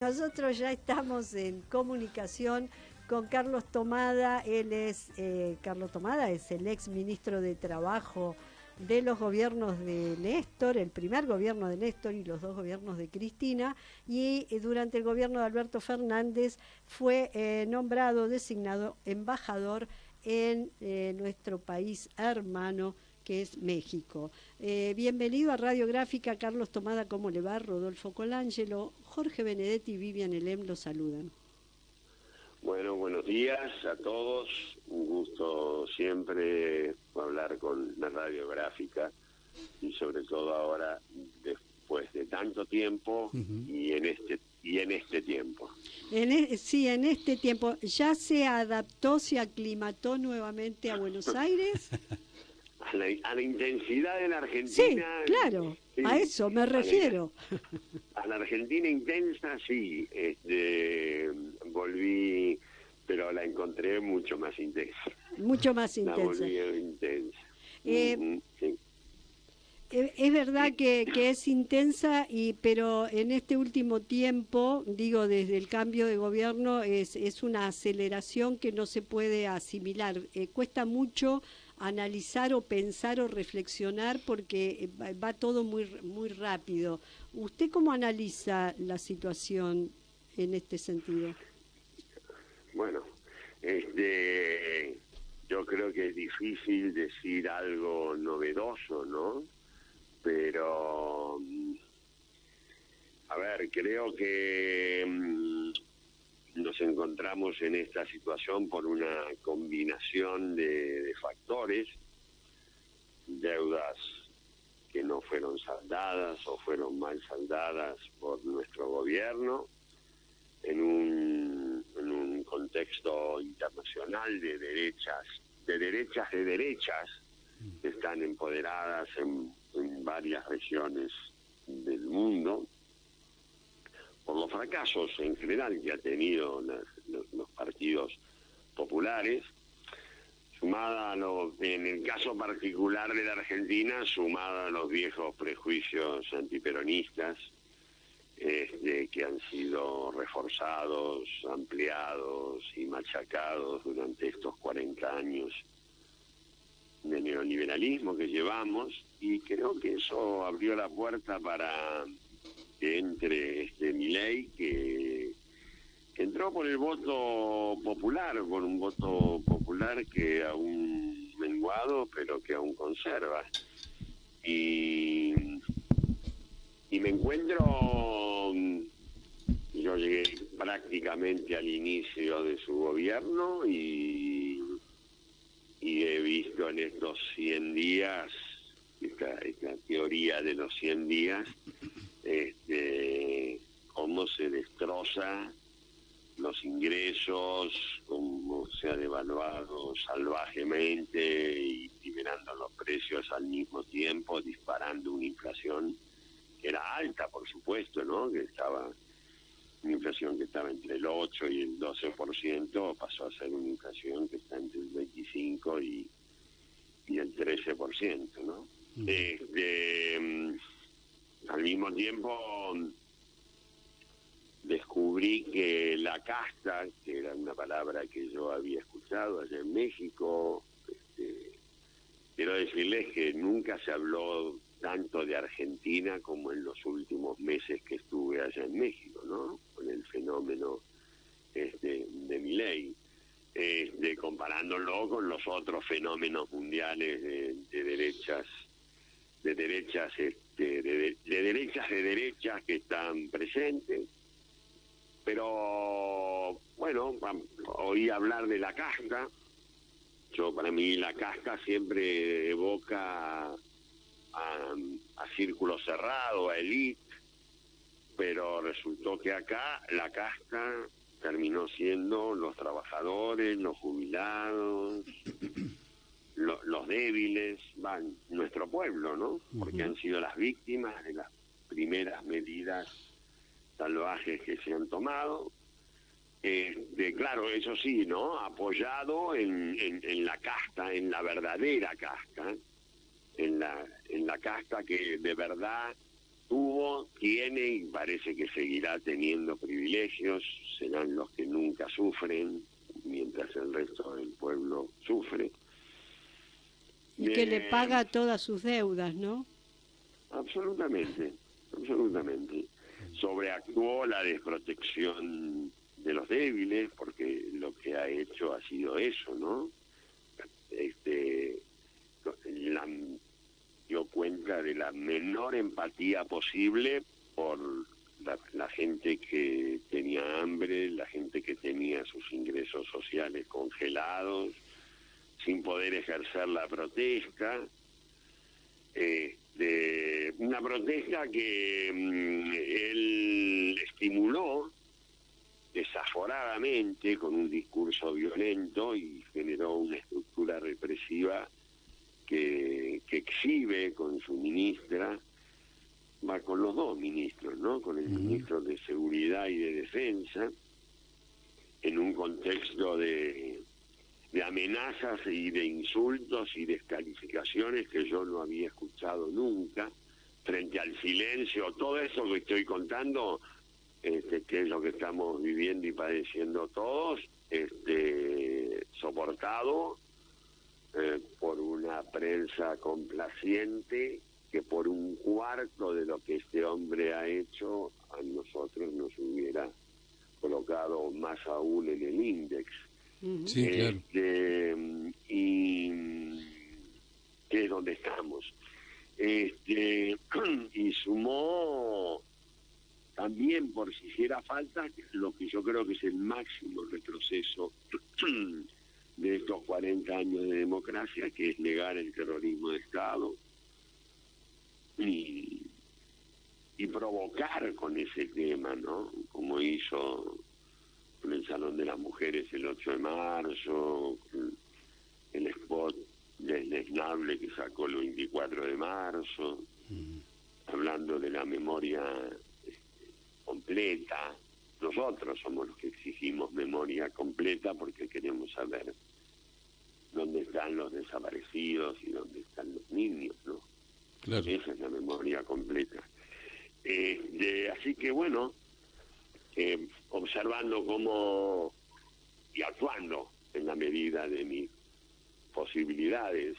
Nosotros ya estamos en comunicación con Carlos Tomada. Carlos Tomada es el ex ministro de Trabajo de los gobiernos de Néstor, el primer gobierno de Néstor y los dos gobiernos de Cristina, y durante el gobierno de Alberto Fernández fue designado embajador en nuestro país hermano, que es México. Bienvenido a Radiográfica, Carlos Tomada. ¿Cómo le va? Rodolfo Colangelo, Jorge Benedetti y Vivian Elem los saludan. Bueno, buenos días a todos. Un gusto siempre hablar con la Radiográfica y sobre todo ahora, después de tanto tiempo, y en este tiempo. En este tiempo. ¿Ya se adaptó, se aclimató nuevamente a Buenos Aires? A la intensidad de la Argentina. Sí, claro, sí, a eso me refiero. A la Argentina intensa, sí. Volví, pero la encontré mucho más intensa. Mucho más intensa. La volví intensa. Sí. Es verdad que es intensa, pero en este último tiempo, digo, desde el cambio de gobierno, es una aceleración que no se puede asimilar. Cuesta mucho analizar o pensar o reflexionar porque va todo muy rápido. ¿Usted cómo analiza la situación en este sentido? Bueno, yo creo que es difícil decir algo novedoso, ¿no? Pero, a ver, creo que nos encontramos en esta situación por una combinación de factores, deudas que no fueron saldadas o fueron mal saldadas por nuestro gobierno, en un contexto internacional de derechas que están empoderadas en varias regiones del mundo, por los fracasos en general que ha tenido los partidos populares, sumada en el caso particular de la Argentina, sumada a los viejos prejuicios antiperonistas, que han sido reforzados, ampliados y machacados durante estos 40 años de neoliberalismo que llevamos, y creo que eso abrió la puerta para que entre Milei, que entró por el voto popular, por un voto popular que aún menguado, pero que aún conserva. Y me encuentro, yo llegué prácticamente al inicio de su gobierno y he visto en estos 100 días, esta teoría de los 100 días, cómo se destroza los ingresos, cómo se ha devaluado salvajemente y liberando los precios al mismo tiempo, disparando una inflación que era alta, por supuesto, ¿no? Una inflación que estaba entre el 8 y el 12%, pasó a ser una inflación que está entre el 25 y el 13%, ¿no? Al mismo tiempo descubrí que la casta, que era una palabra que yo había escuchado allá en México, quiero decirles que nunca se habló tanto de Argentina como en los últimos meses que estuve allá en México, ¿no? Con el fenómeno de Milei, comparándolo con los otros fenómenos mundiales de derechas que están presentes. Pero bueno, oí hablar de la casta. Para mí la casta siempre evoca a círculo cerrado, a élite, pero resultó que acá la casta terminó siendo los trabajadores, los jubilados, los débiles, nuestro pueblo, ¿no? Porque han sido las víctimas de las primeras medidas salvajes que se han tomado. Claro, eso sí, ¿no? Apoyado en la casta, en la verdadera casta, en la casta que de verdad tuvo, tiene y parece que seguirá teniendo privilegios, serán los que nunca sufren, mientras el resto del pueblo sufre. Y que le paga todas sus deudas, ¿no? Absolutamente, absolutamente. Sobreactuó la desprotección de los débiles, porque lo que ha hecho ha sido eso, ¿no? Dio cuenta de la menor empatía posible por la gente que tenía hambre, la gente que tenía sus ingresos sociales congelados, sin poder ejercer la protesta. Una protesta que él estimuló desaforadamente con un discurso violento y generó una estructura represiva que exhibe con su ministra, va con los dos ministros, ¿no? Con el ministro de Seguridad y de Defensa, en un contexto de amenazas y de insultos y descalificaciones que yo no había escuchado nunca, frente al silencio. Todo eso que estoy contando, que es lo que estamos viviendo y padeciendo todos, soportado por una prensa complaciente que por un cuarto de lo que este hombre ha hecho a nosotros nos hubiera colocado más aún en el índice. Sí, claro. Y que es donde estamos. Y sumó también, por si hiciera falta, lo que yo creo que es el máximo retroceso de estos 40 años de democracia, que es negar el terrorismo de Estado y provocar con ese tema, ¿no? Como hizo con el Salón de las Mujeres el 8 de marzo, el spot desdeñable que sacó el 24 de marzo, hablando de la memoria completa. Nosotros somos los que exigimos memoria completa porque queremos saber dónde están los desaparecidos y dónde están los niños, ¿no? Claro. Esa es la memoria completa. Así que bueno, observando cómo y actuando en la medida de mis posibilidades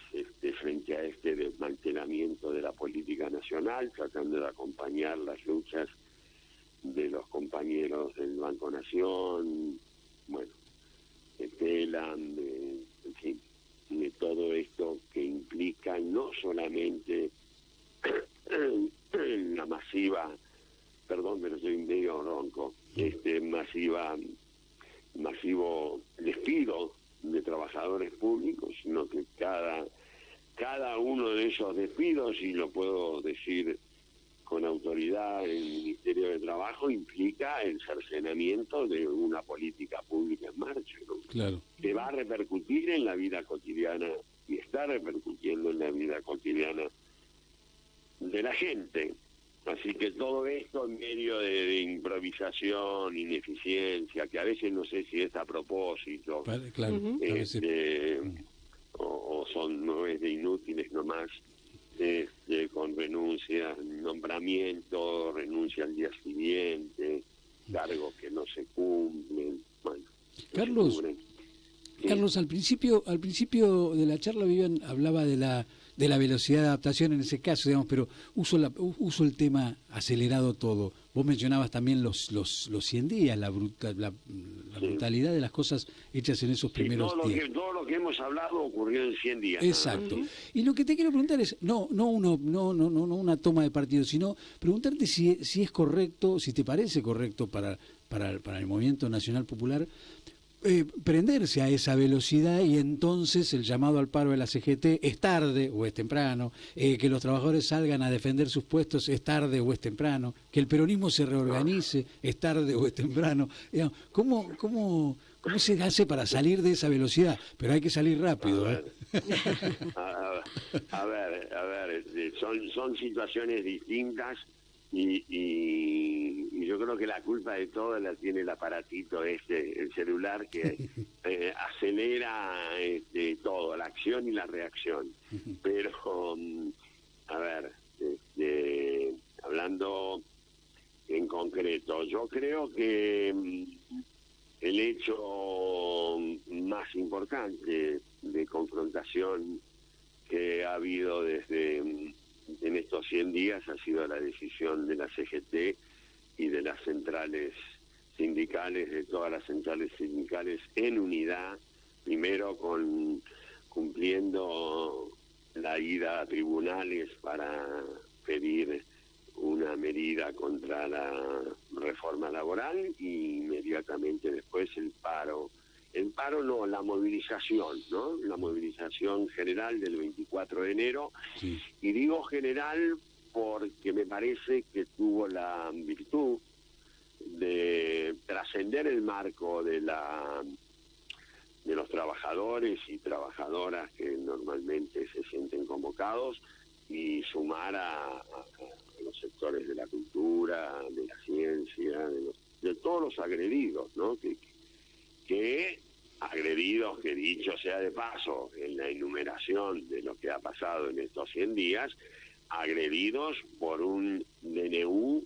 frente a este desmantelamiento de la política nacional, tratando de acompañar las luchas de los compañeros del Banco Nación, bueno, de Telam, en fin, de todo esto que implica no solamente la masiva, perdón, pero soy medio ronco, masivo despido de trabajadores públicos, sino que cada uno de esos despidos, y lo puedo decir con autoridad en el Ministerio de Trabajo, implica el cercenamiento de una política pública en marcha, ¿no? Claro. Que va a repercutir en la vida cotidiana y está repercutiendo en la vida cotidiana de la gente. Así que todo esto en medio de improvisación, ineficiencia, que a veces no sé si es a propósito, Claro, a veces. no es de inútiles nomás, con renuncia, nombramiento, renuncia al día siguiente, cargos que no se cumplen. Bueno, Carlos, se cubren. Carlos, al principio de la charla Vivian hablaba de la velocidad de adaptación en ese caso, digamos, pero uso el tema acelerado todo. Vos mencionabas también los 100 días, la brutalidad de las cosas hechas en esos primeros días. Todo lo que hemos hablado ocurrió en 100 días. Exacto. Y lo que te quiero preguntar es, no una toma de partido, sino preguntarte si es correcto, si te parece correcto para el Movimiento Nacional Popular prenderse a esa velocidad, y entonces el llamado al paro de la CGT es tarde o es temprano, que los trabajadores salgan a defender sus puestos es tarde o es temprano, que el peronismo se reorganice es tarde o es temprano. Digamos, ¿cómo se hace para salir de esa velocidad? Pero hay que salir rápido. A ver, son situaciones distintas. Y yo creo que la culpa de todo la tiene el aparatito el celular, que acelera todo, la acción y la reacción. Pero a ver, hablando en concreto, yo creo que el hecho más importante de confrontación que ha habido desde en estos 100 días ha sido la decisión de la CGT y de las centrales sindicales, de todas las centrales sindicales en unidad, primero cumpliendo la ida a tribunales para pedir una medida contra la reforma laboral y inmediatamente después el paro no, la movilización, ¿no? La movilización general del 24 de enero, sí. Y digo general porque me parece que tuvo la virtud de trascender el marco de los trabajadores y trabajadoras que normalmente se sienten convocados y sumar a los sectores de la cultura, de la ciencia, de todos los agredidos, ¿no? Que agredidos, que dicho sea de paso, en la enumeración de lo que ha pasado en estos 100 días, agredidos por un DNU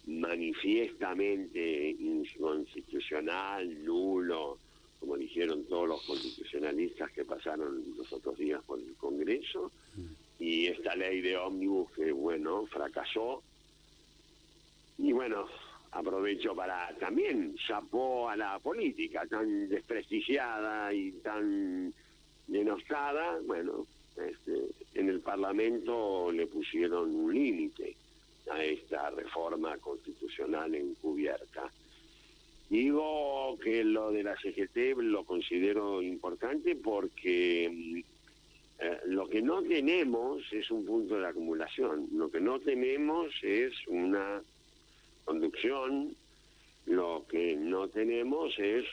manifiestamente inconstitucional, nulo, como dijeron todos los constitucionalistas que pasaron los otros días por el Congreso, y esta ley de ómnibus que, bueno, fracasó. Y bueno, aprovecho para también chapó a la política tan desprestigiada y tan denostada. Bueno, en el Parlamento le pusieron un límite a esta reforma constitucional encubierta. Digo que lo de la CGT lo considero importante porque lo que no tenemos es un punto de acumulación, lo que no tenemos es una conducción, lo que no tenemos es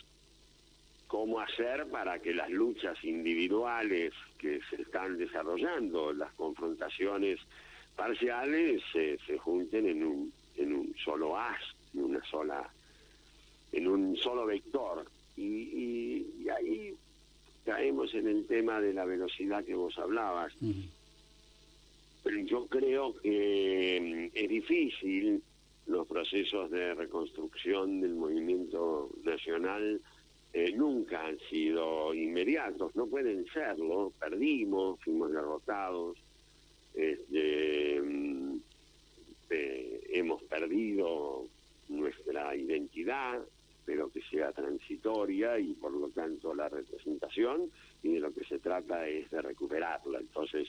cómo hacer para que las luchas individuales que se están desarrollando, las confrontaciones parciales, se junten en un solo haz, en un solo vector. Y ahí caemos en el tema de la velocidad que vos hablabas. Pero yo creo que es difícil. Los procesos de reconstrucción del movimiento nacional nunca han sido inmediatos, no pueden serlo. Perdimos, fuimos derrotados, hemos perdido nuestra identidad, espero que sea transitoria y por lo tanto la representación, y de lo que se trata es de recuperarla. Entonces,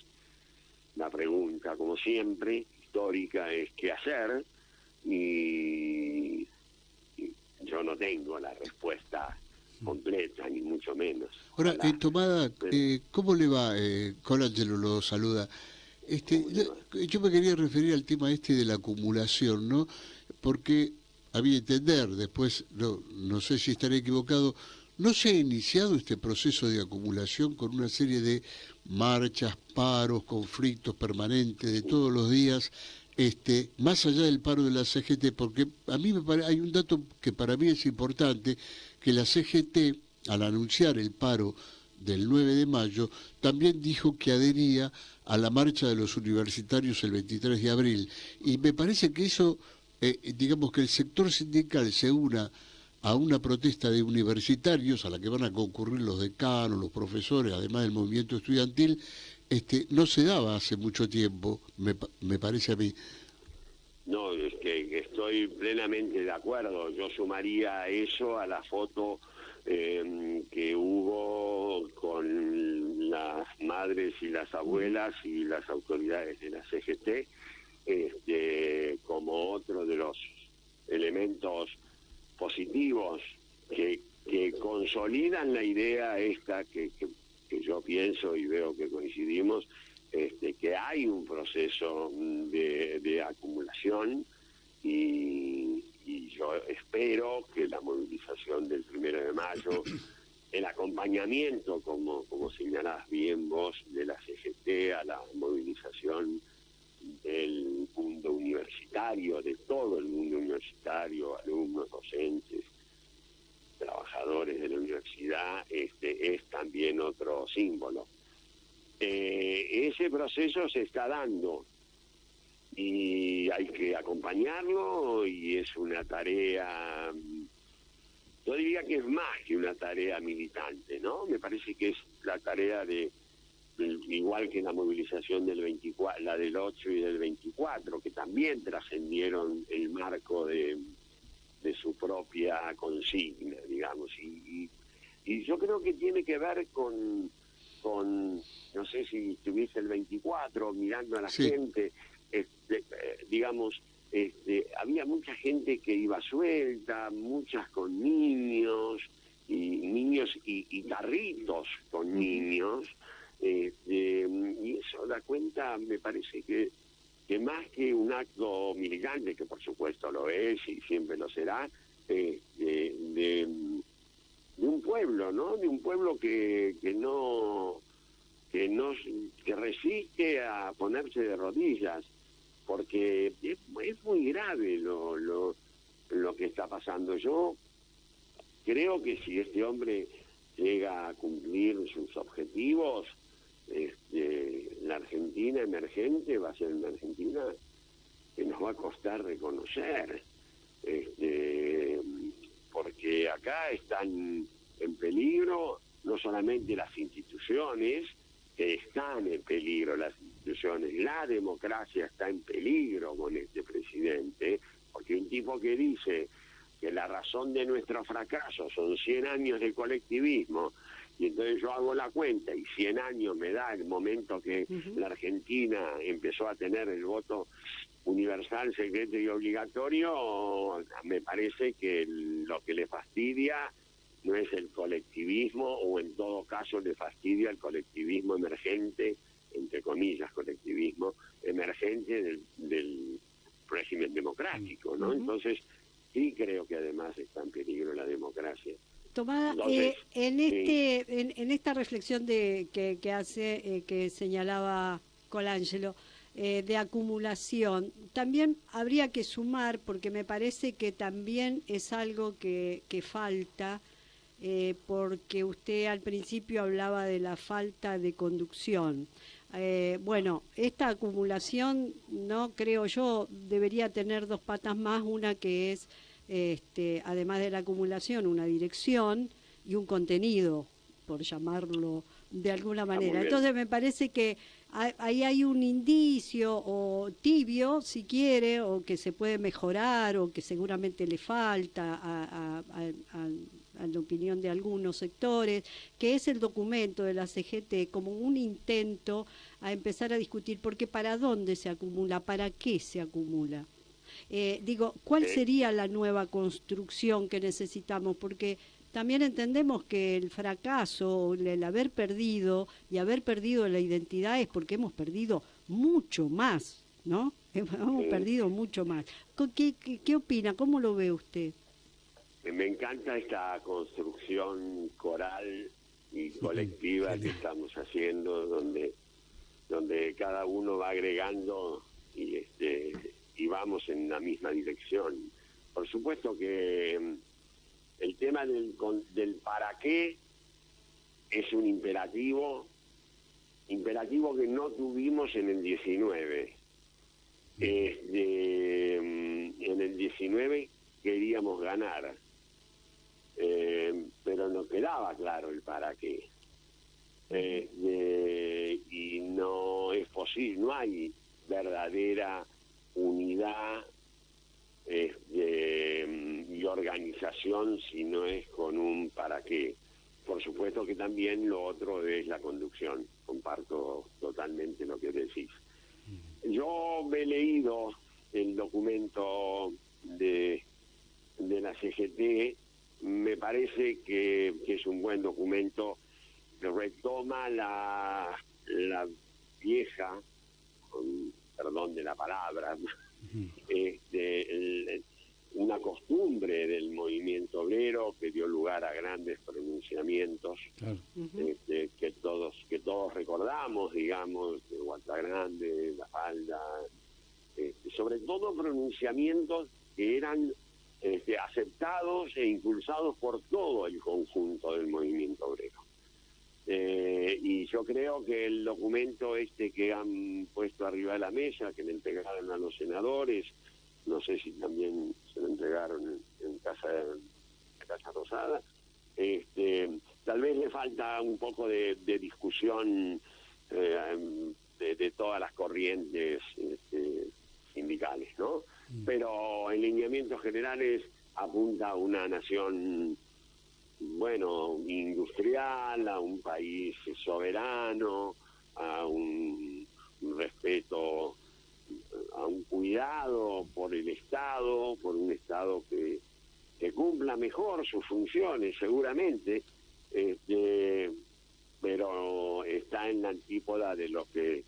la pregunta, como siempre, histórica, es ¿qué hacer? Y yo no tengo la respuesta completa, ni mucho menos. Ahora, Tomada, ¿cómo le va? Colangelo lo saluda. Yo me quería referir al tema de la acumulación, ¿no? Porque, a mi entender, después, no sé si estaré equivocado, ¿no se ha iniciado este proceso de acumulación con una serie de marchas, paros, conflictos permanentes de todos los días, más allá del paro de la CGT? Porque a mí hay un dato que para mí es importante, que la CGT, al anunciar el paro del 9 de mayo, también dijo que adhería a la marcha de los universitarios el 23 de abril. Y me parece que eso, digamos que el sector sindical se una a una protesta de universitarios a la que van a concurrir los decanos, los profesores, además del movimiento estudiantil, no se daba hace mucho tiempo, me parece a mí. No, es que estoy plenamente de acuerdo. Yo sumaría a eso a la foto que hubo con las madres y las abuelas y las autoridades de la CGT, como otro de los elementos positivos que consolidan la idea esta que yo pienso y veo que coincidimos, que hay un proceso de acumulación y yo espero que la movilización del 1 de mayo, el acompañamiento, como señalás bien vos, de la CGT a la movilización del mundo universitario, de todo el mundo universitario, alumnos, docentes, trabajadores de la universidad, es también otro símbolo. Ese proceso se está dando y hay que acompañarlo, y es una tarea, yo diría que es más que una tarea militante, ¿no? Me parece que es la tarea igual que la movilización del 24, la del 8 y del 24, que también trascendieron el marco de su propia consigna, digamos, y yo creo que tiene que ver con no sé si estuviese el 24 mirando a la gente, digamos, había mucha gente que iba suelta, muchas con niños y carritos con niños, y eso da cuenta, me parece que más que un acto militante, que por supuesto lo es y siempre lo será, de un pueblo, ¿no? De un pueblo que resiste a ponerse de rodillas, porque es muy grave lo que está pasando. Yo creo que si este hombre llega a cumplir sus objetivos, la Argentina emergente va a ser una Argentina que nos va a costar reconocer, porque acá están en peligro no solamente las instituciones, que están en peligro las instituciones, la democracia está en peligro con este presidente, porque un tipo que dice que la razón de nuestro fracaso son 100 años de colectivismo, y entonces yo hago la cuenta y 100 años me da el momento que la Argentina empezó a tener el voto universal, secreto y obligatorio, me parece que lo que le fastidia no es el colectivismo, o en todo caso le fastidia el colectivismo emergente, entre comillas, colectivismo emergente del régimen democrático, ¿no? Entonces, sí creo que además está en peligro la democracia. Tomada, Entonces, en esta reflexión que hace, que señalaba Colangelo, de acumulación, también habría que sumar, porque me parece que también es algo que falta, porque usted al principio hablaba de la falta de conducción. Bueno, esta acumulación, no creo yo, debería tener dos patas más, una que es, además de la acumulación, una dirección y un contenido, por llamarlo de alguna manera. Entonces me parece que ahí hay un indicio, o tibio, si quiere, o que se puede mejorar, o que seguramente le falta a la opinión de algunos sectores, que es el documento de la CGT como un intento a empezar a discutir, porque ¿para dónde se acumula? ¿Para qué se acumula? ¿Cuál sería la nueva construcción que necesitamos? Porque también entendemos que el fracaso, el haber perdido la identidad es porque hemos perdido mucho más, ¿no? Hemos perdido mucho más. ¿Qué opina? ¿Cómo lo ve usted? Me encanta esta construcción coral y colectiva que estamos haciendo, donde cada uno va agregando y vamos en la misma dirección. Por supuesto que el tema del para qué es un imperativo que no tuvimos en el 19. En el 19 queríamos ganar, pero no quedaba claro el para qué. Y no es posible, no hay verdadera unidad y organización si no es con un para qué. Por supuesto que también lo otro es la conducción. Comparto totalmente lo que decís. Yo me he leído el documento de la CGT, me parece que es un buen documento, que retoma la vieja, con perdón de la palabra, una costumbre del movimiento obrero que dio lugar a grandes pronunciamientos, claro. Que todos recordamos, digamos, de Huerta Grande, La Falda, sobre todo pronunciamientos que eran aceptados e impulsados por todo el conjunto del movimiento obrero. Y yo creo que el documento que han puesto arriba de la mesa, que le entregaron a los senadores, no sé si también se lo entregaron en Casa Rosada, tal vez le falta un poco de discusión de todas las corrientes sindicales, ¿no? Pero en lineamientos generales apunta a una nación, bueno, industrial, a un país soberano, a un respeto, a un cuidado por el Estado, por un Estado que cumpla mejor sus funciones, seguramente, pero está en la antípoda de lo que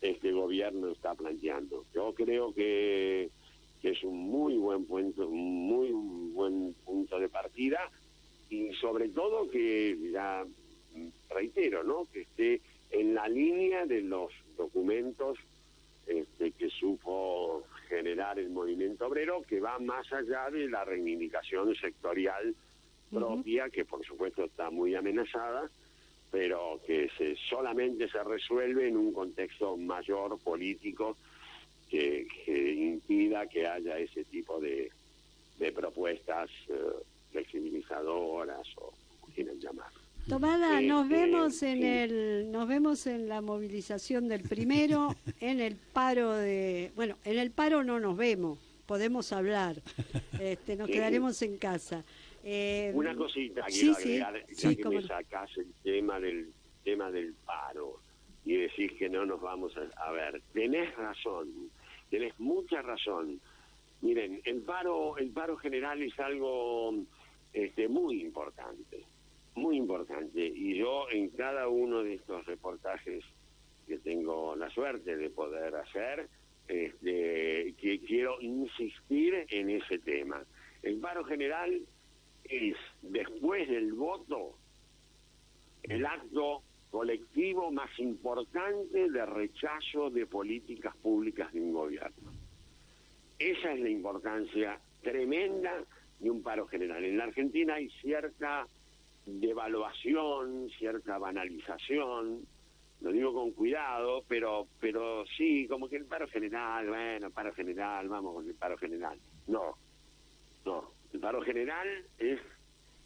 este gobierno está planteando. Yo creo que es un muy buen punto de partida, y sobre todo que, ya reitero, ¿no?, que esté en la línea de los documentos que supo generar el movimiento obrero, que va más allá de la reivindicación sectorial propia, que por supuesto está muy amenazada, pero que solamente se resuelve en un contexto mayor político que impida que haya ese tipo de propuestas flexibilizadoras, o como quieran llamar. Tomada, nos vemos en la movilización del 1, en el paro en el paro no nos vemos, podemos hablar, nos quedaremos en casa. Una cosita quiero agregar, ya que me sacás el tema del paro y decís que no nos vamos a ver. Tenés razón, tenés mucha razón. Miren, el paro general es algo muy importante, y yo en cada uno de estos reportajes que tengo la suerte de poder hacer, que quiero insistir en ese tema. El paro general es, después del voto, el acto colectivo más importante de rechazo de políticas públicas de un gobierno. Esa es la importancia tremenda de un paro general. En la Argentina hay cierta devaluación, cierta banalización, lo digo con cuidado, pero sí, como que el paro general, vamos con el paro general. No, el paro general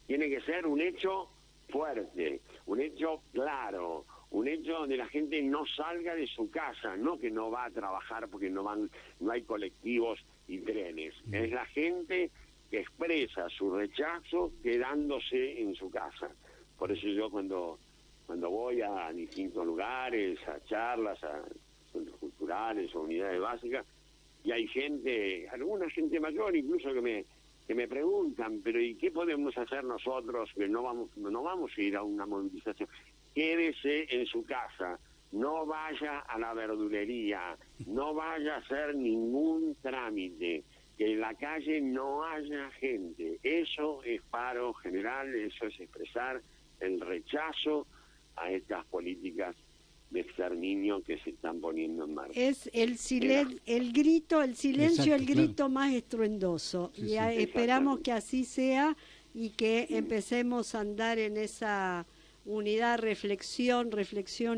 tiene que ser un hecho fuerte, un hecho claro, un hecho donde la gente no salga de su casa, no que no va a trabajar porque no hay colectivos y trenes. Es la gente que expresa su rechazo quedándose en su casa. Por eso yo cuando voy a distintos lugares, a charlas, a centros culturales o unidades básicas, y hay gente, alguna gente mayor incluso que me preguntan, pero ¿y qué podemos hacer nosotros que no vamos a ir a una movilización? Quédese en su casa, no vaya a la verdulería, no vaya a hacer ningún trámite, que en la calle no haya gente. Eso es paro general, eso es expresar el rechazo a estas políticas de exterminio que se están poniendo en marcha. Es el silencio, el grito más estruendoso. Sí, y esperamos que así sea y que empecemos a andar en esa unidad, reflexión,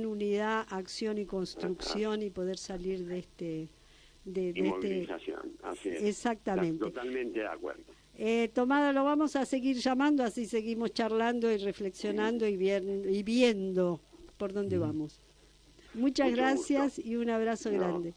unidad, acción y construcción, y poder salir de este... movilización, así es. Exactamente. Totalmente de acuerdo. Tomada, lo vamos a seguir llamando, así seguimos charlando y reflexionando y viendo por dónde vamos. Muchas gracias gusto. Y un abrazo grande.